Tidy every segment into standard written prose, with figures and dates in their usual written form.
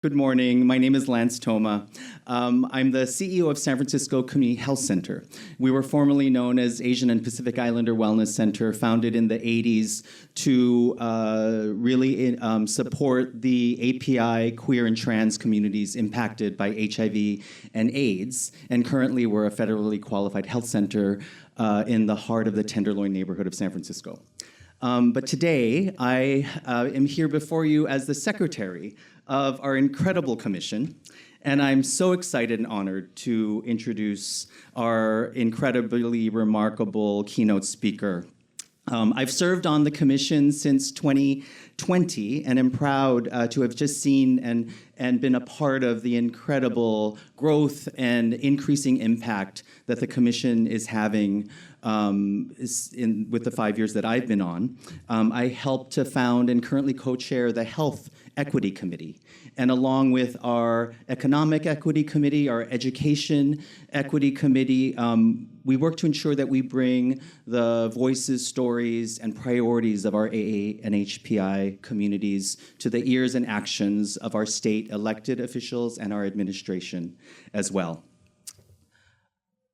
Good morning. My name is Lance Thoma. I'm the CEO of San Francisco Community Health Center. We were formerly known as Asian and Pacific Islander Wellness Center, founded in the 80s to really support the API queer and trans communities impacted by HIV and AIDS. And currently, we're a federally qualified health center in the heart of the Tenderloin neighborhood of San Francisco. But today, I am here before you as the secretary of our incredible commission, and I'm so excited and honored to introduce our incredibly remarkable keynote speaker. I've served on the commission since 2020, and am proud to have just seen and been a part of the incredible growth and increasing impact that the commission is having with the 5 years that I've been on. I helped to found and currently co-chair the Health Equity Committee. And along with our Economic Equity Committee, our Education Equity Committee, we work to ensure that we bring the voices, stories, and priorities of our AA and HPI communities to the ears and actions of our state elected officials and our administration as well.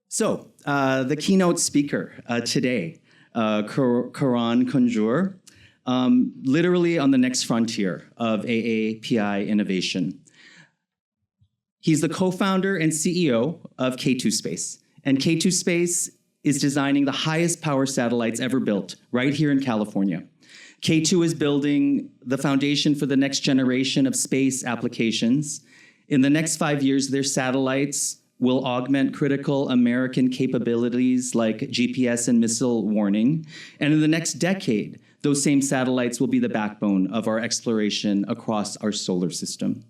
So, the keynote speaker today, Karan Kunjur, literally on the next frontier of AAPI innovation. He's the co-founder and CEO of K2 Space. And K2 Space is designing the highest power satellites ever built right here in California. K2 is building the foundation for the next generation of space applications. In the next 5 years, their satellites will augment critical American capabilities like GPS and missile warning. And in the next decade, those same satellites will be the backbone of our exploration across our solar system.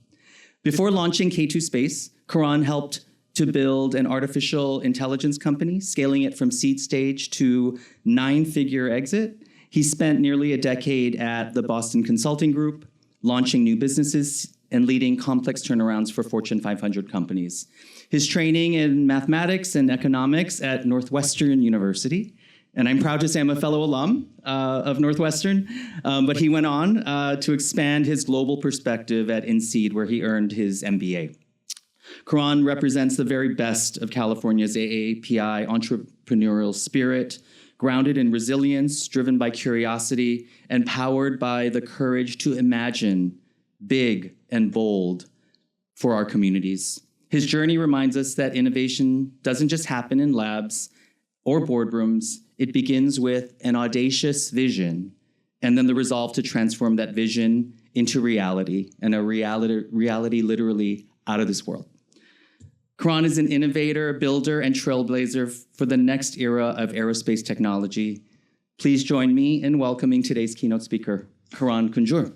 Before launching K2 Space, Karan helped to build an artificial intelligence company, scaling it from seed stage to 9-figure exit. He spent nearly a decade at the Boston Consulting Group, launching new businesses and leading complex turnarounds for Fortune 500 companies. His training in mathematics and economics at Northwestern University, and I'm proud to say I'm a fellow alum of Northwestern, but he went on to expand his global perspective at INSEAD, where he earned his MBA. Karan represents the very best of California's AAPI entrepreneurial spirit, grounded in resilience, driven by curiosity, and powered by the courage to imagine big and bold for our communities. His journey reminds us that innovation doesn't just happen in labs or boardrooms. It begins with an audacious vision and then the resolve to transform that vision into reality, and a reality literally out of this world. Karan is an innovator, builder, and trailblazer for the next era of aerospace technology. Please join me in welcoming today's keynote speaker, Karan Kunjur.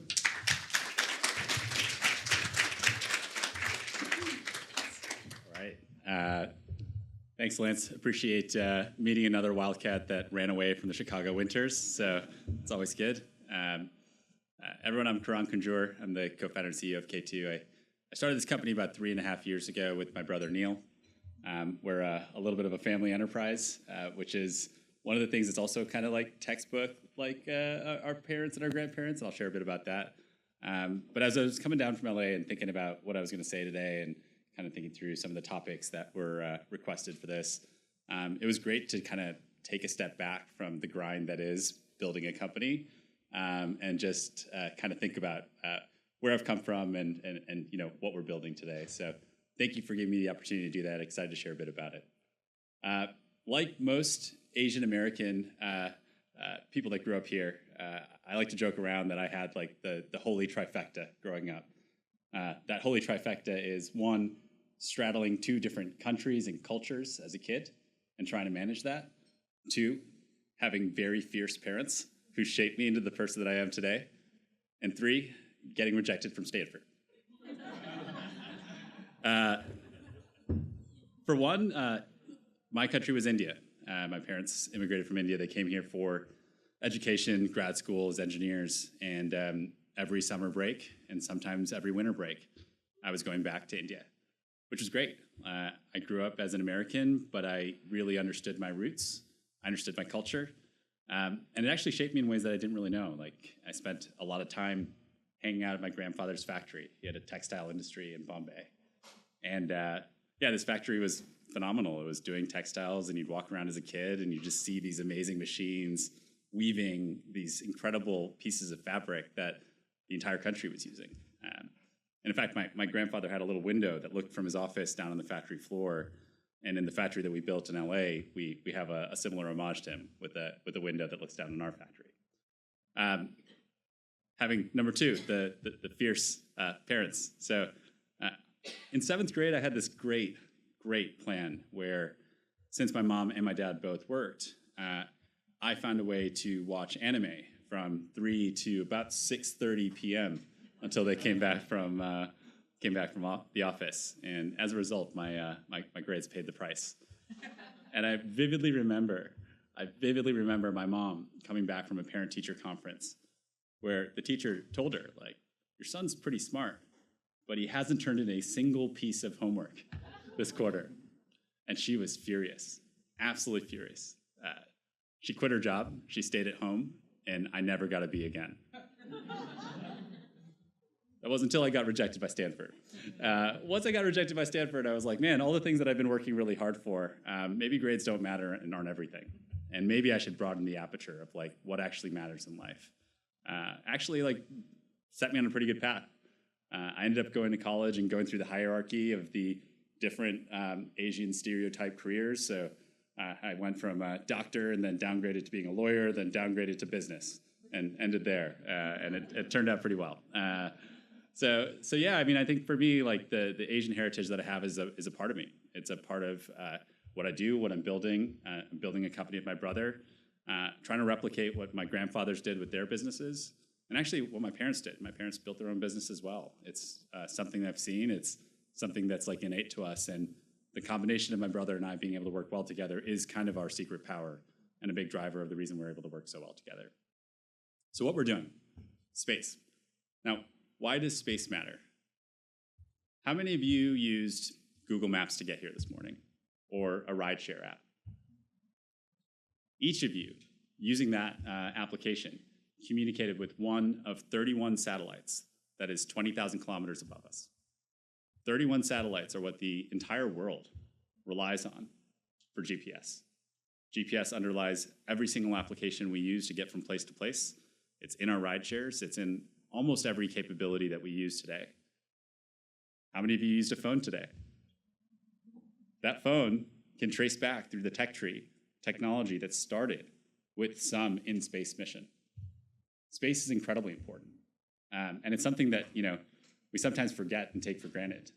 Thanks, Lance. Appreciate meeting another Wildcat that ran away from the Chicago winters, so it's always good. Everyone, I'm Karan Kunjur. I'm the co-founder and CEO of K2. I started this company about 3.5 years ago with my brother, Neil. We're a little bit of a family enterprise, which is one of the things that's also kind of like textbook, like our parents and our grandparents, and I'll share a bit about that. But as I was coming down from LA and thinking about what I was going to say today and kind of thinking through some of the topics that were requested for this, it was great to kind of take a step back from the grind that is building a company, and just kind of think about where I've come from and you know what we're building today. So thank you for giving me the opportunity to do that. Excited to share a bit about it. Like most Asian American people that grew up here, I like to joke around that I had like the holy trifecta growing up. That holy trifecta is one, straddling 2 different countries and cultures as a kid and trying to manage that. 2, having very fierce parents who shaped me into the person that I am today. And 3, getting rejected from Stanford. For one, my country was India. My parents immigrated from India. They came here for education, grad school as engineers, and every summer break and sometimes every winter break, I was going back to India, which was great. I grew up as an American, but I really understood my roots. I understood my culture. And it actually shaped me in ways that I didn't really know. Like, I spent a lot of time hanging out at my grandfather's factory. He had a textile industry in Bombay. And yeah, this factory was phenomenal. It was doing textiles, and you'd walk around as a kid and you just see these amazing machines weaving these incredible pieces of fabric that the entire country was using. And in fact, my grandfather had a little window that looked from his office down on the factory floor. And in the factory that we built in LA, we have a similar homage to him with a window that looks down on our factory. Having number two, the fierce parents. So in 7th grade, I had this great plan where, since my mom and my dad both worked, I found a way to watch anime from 3 to about 6:30 p.m. until they came back from the office. And as a result, my grades paid the price. And I vividly remember my mom coming back from a parent-teacher conference where the teacher told her, like, your son's pretty smart, but he hasn't turned in a single piece of homework this quarter. And she was furious, absolutely furious. She quit her job, she stayed at home, and I never got a B again. That wasn't until I got rejected by Stanford. Once I got rejected by Stanford, I was like, man, all the things that I've been working really hard for, maybe grades don't matter and aren't everything. And maybe I should broaden the aperture of like what actually matters in life. Actually, like, set me on a pretty good path. I ended up going to college and going through the hierarchy of the different Asian stereotype careers. So I went from a doctor and then downgraded to being a lawyer, then downgraded to business, and ended there. And it turned out pretty well. So yeah, I mean, I think for me, like the Asian heritage that I have is a part of me. It's a part of what I do, what I'm building. I'm building a company with my brother, trying to replicate what my grandfathers did with their businesses, and actually what my parents did. My parents built their own business as well. It's something I've seen. It's something that's like innate to us, and the combination of my brother and I being able to work well together is kind of our secret power and a big driver of the reason we're able to work so well together. So what we're doing, space. Now, why does space matter? How many of you used Google Maps to get here this morning, or a rideshare app? Each of you, using that application, communicated with one of 31 satellites that is 20,000 kilometers above us. 31 satellites are what the entire world relies on for GPS. GPS underlies every single application we use to get from place to place. It's in our ride shares. It's in almost every capability that we use today. How many of you used a phone today? That phone can trace back through the tech tree technology that started with some in-space mission. Space is incredibly important. And it's something that, we sometimes forget and take for granted.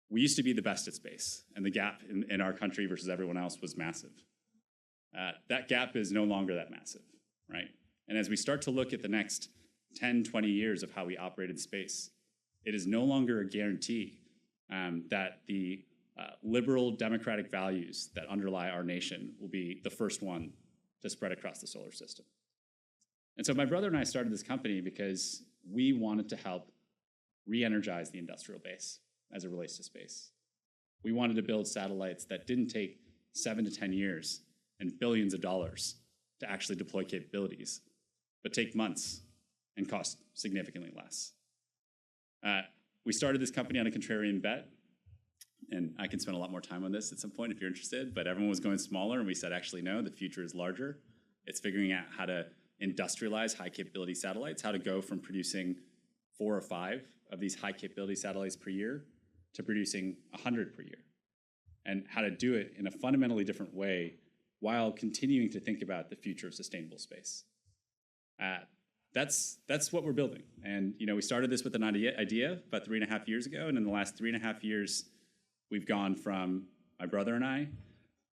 We used to be the best at space, and the gap in our country versus everyone else was massive. That gap is no longer that massive, right? And as we start to look at the next 10, 20 years of how we operate in space, it is no longer a guarantee that the liberal democratic values that underlie our nation will be the first one to spread across the solar system. And so my brother and I started this company because we wanted to help re-energize the industrial base as it relates to space. We wanted to build satellites that didn't take 7 to 10 years and billions of dollars to actually deploy capabilities, but take months and cost significantly less. We started this company on a contrarian bet, and I can spend a lot more time on this at some point if you're interested, but everyone was going smaller, and we said, actually, no, the future is larger. It's figuring out how to industrialize high-capability satellites, how to go from producing 4 or 5 of these high-capability satellites per year to producing 100 per year, and how to do it in a fundamentally different way while continuing to think about the future of sustainable space. That's what we're building. And we started this with an idea about 3.5 years ago, and in the last 3.5 years, we've gone from my brother and I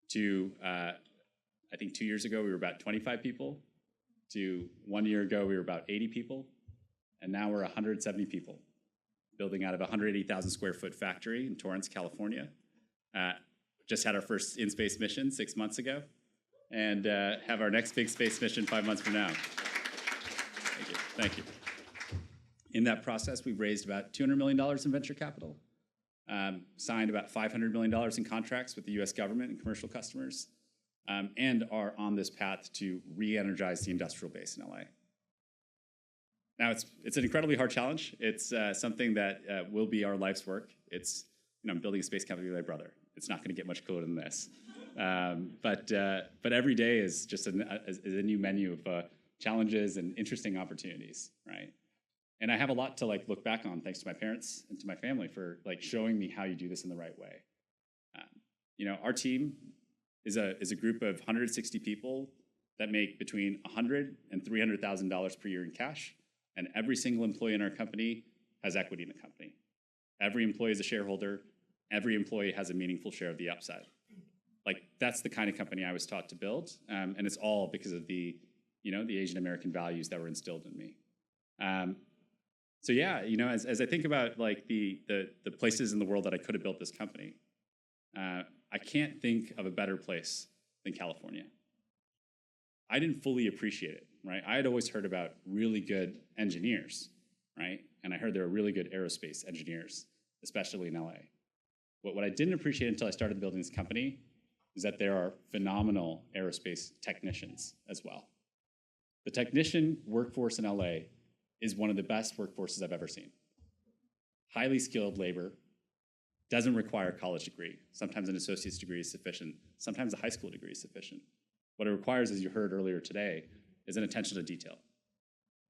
to, I think 2 years ago, we were about 25 people, to 1 year ago, we were about 80 people, and now we're 170 people, building out of a 180,000 square foot factory in Torrance, California. Just had our first in-space mission 6 months ago, and have our next big space mission 5 months from now. Thank you. In that process, we've raised about $200 million in venture capital, signed about $500 million in contracts with the US government and commercial customers, and are on this path to re-energize the industrial base in LA. Now, it's an incredibly hard challenge. It's something that will be our life's work. It's, I'm building a space company with my brother. It's not going to get much cooler than this. But every day is just a new menu of challenges and interesting opportunities, right? And I have a lot to look back on, thanks to my parents and to my family for showing me how you do this in the right way. Our team is a group of 160 people that make between $100,000 and $300,000 per year in cash, and every single employee in our company has equity in the company. Every employee is a shareholder. Every employee has a meaningful share of the upside. That's the kind of company I was taught to build, and it's all because of the Asian American values that were instilled in me. So yeah, as I think about the places in the world that I could have built this company, I can't think of a better place than California. I didn't fully appreciate it, right? I had always heard about really good engineers, right? And I heard there were really good aerospace engineers, especially in LA. But what I didn't appreciate until I started building this company is that there are phenomenal aerospace technicians as well. The technician workforce in LA is one of the best workforces I've ever seen. Highly skilled labor, doesn't require a college degree. Sometimes an associate's degree is sufficient. Sometimes a high school degree is sufficient. What it requires, as you heard earlier today, is an attention to detail.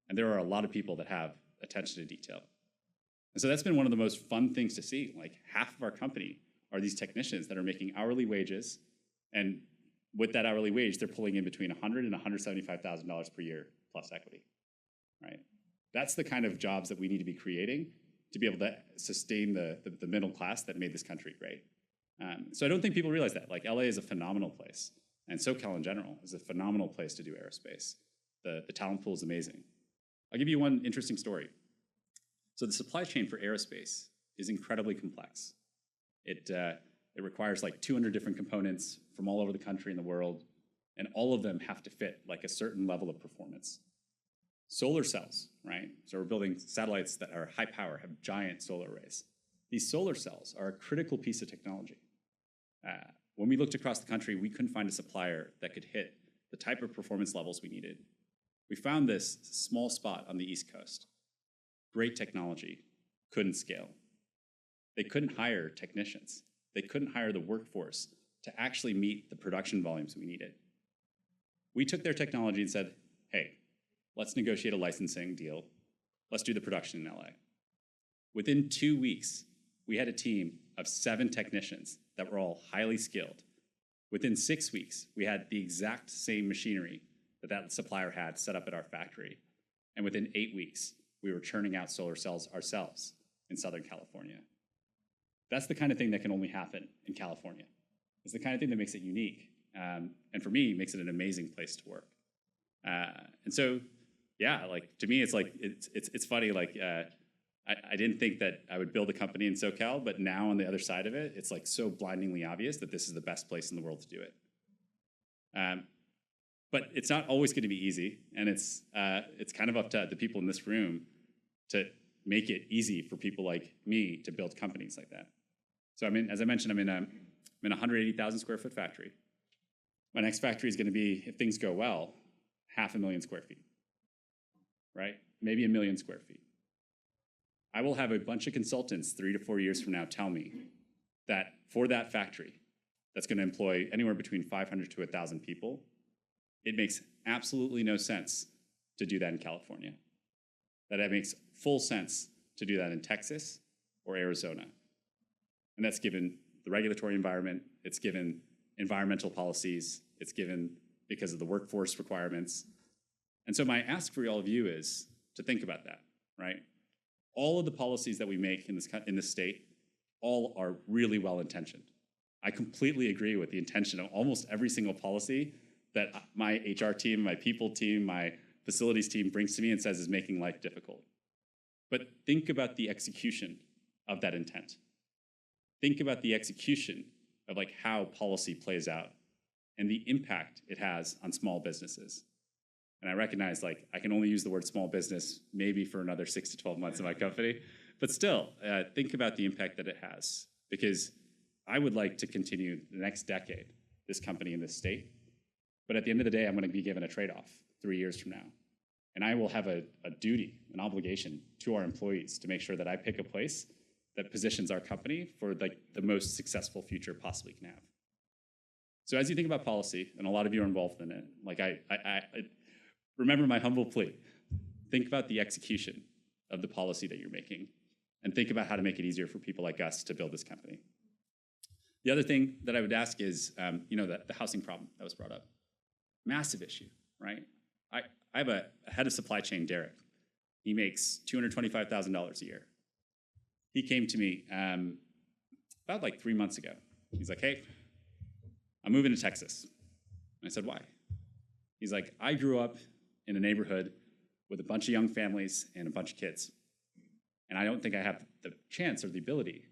And there are a lot of people that have attention to detail. And so that's been one of the most fun things to see. Half of our company are these technicians that are making hourly wages, and with that hourly wage, they're pulling in between $100,000 and $175,000 per year plus equity, right? That's the kind of jobs that we need to be creating to be able to sustain the middle class that made this country great. So I don't think people realize that. LA is a phenomenal place, and SoCal in general is a phenomenal place to do aerospace. The talent pool is amazing. I'll give you one interesting story. So the supply chain for aerospace is incredibly complex. It requires 200 different components from all over the country and the world, and all of them have to fit a certain level of performance. Solar cells, right? So we're building satellites that are high power, have giant solar arrays. These solar cells are a critical piece of technology. When we looked across the country, we couldn't find a supplier that could hit the type of performance levels we needed. We found this small spot on the East Coast. Great technology, couldn't scale. They couldn't hire technicians. They couldn't hire the workforce to actually meet the production volumes we needed. We took their technology and said, hey, let's negotiate a licensing deal. Let's do the production in LA. Within 2 weeks, we had a team of 7 technicians that were all highly skilled. Within 6 weeks, we had the exact same machinery that supplier had set up at our factory. And within 8 weeks, we were churning out solar cells ourselves in Southern California. That's the kind of thing that can only happen in California. It's the kind of thing that makes it unique. And for me, makes it an amazing place to work. And so, yeah, to me, it's funny. I didn't think that I would build a company in SoCal, but now on the other side of it, it's so blindingly obvious that this is the best place in the world to do it. But it's not always going to be easy, and it's kind of up to the people in this room to make it easy for people like me to build companies like that. So as I mentioned, I'm in a 180,000 square foot factory. My next factory is going to be, if things go well, 500,000 square feet, right? Maybe 1 million square feet. I will have a bunch of consultants 3 to 4 years from now tell me that for that factory that's going to employ anywhere between 500 to 1,000 people, it makes absolutely no sense to do that in California. That it makes full sense to do that in Texas or Arizona. And that's given the regulatory environment, it's given environmental policies, it's given because of the workforce requirements. And so my ask for all of you is to think about that, right? All of the policies that we make in this state, all are really well-intentioned. I completely agree with the intention of almost every single policy that my HR team, my people team, my facilities team brings to me and says is making life difficult. But think about the execution of that intent. Think about the execution of how policy plays out and the impact it has on small businesses. And I recognize I can only use the word small business maybe for another 6 to 12 months in my company, but still think about the impact that it has, because I would like to continue the next decade this company in this state. But at the end of the day, I'm going to be given a trade-off 3 years from now. And I will have a duty, an obligation to our employees to make sure that I pick a place that positions our company for the most successful future possibly can have. So as you think about policy, and a lot of you are involved in it, like I remember my humble plea. Think about the execution of the policy that you're making, and think about how to make it easier for people like us to build this company. The other thing that I would ask is, the housing problem that was brought up. Massive issue, right? I have a head of supply chain, Derek. He makes $225,000 a year. He came to me about like 3 months ago. He's like, hey, I'm moving to Texas. And I said, why? He's like, I grew up in a neighborhood with a bunch of young families and a bunch of kids. And I don't think I have the chance or the ability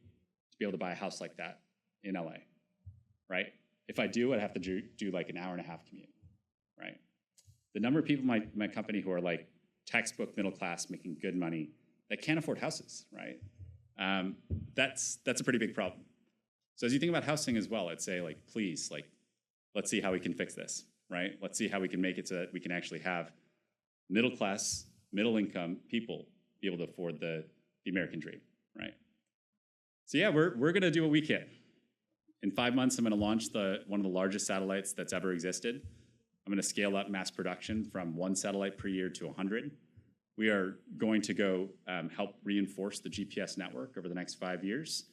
to be able to buy a house like that in LA, right? If I do, I'd have to do like an hour-and-a-half commute, right? The number of people in my company who are like textbook middle class making good money that can't afford houses, right? That's a pretty big problem. So as you think about housing as well, I'd say like, please, like, let's see how we can fix this, right? Let's see how we can make it so that we can actually have middle class, middle income people be able to afford the American dream, right? So yeah, we're gonna do what we can. In 5 months, I'm gonna launch one of the largest satellites that's ever existed. I'm gonna scale up mass production from 1 satellite per year to 100. We are going to go help reinforce the GPS network over the next 5 years.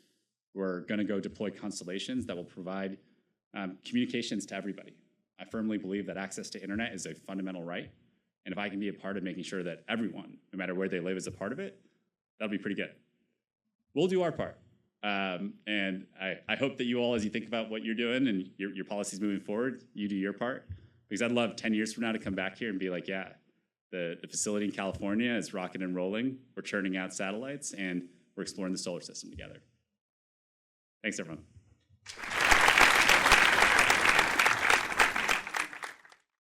We're gonna go deploy constellations that will provide communications to everybody. I firmly believe that access to internet is a fundamental right. And if I can be a part of making sure that everyone, no matter where they live, is a part of it, that'll be pretty good. We'll do our part. And I hope that you all, as you think about what you're doing and your policies moving forward, you do your part. Because I'd love 10 years from now to come back here and be like, yeah, the facility in California is rocking and rolling. We're churning out satellites, and we're exploring the solar system together. Thanks, everyone.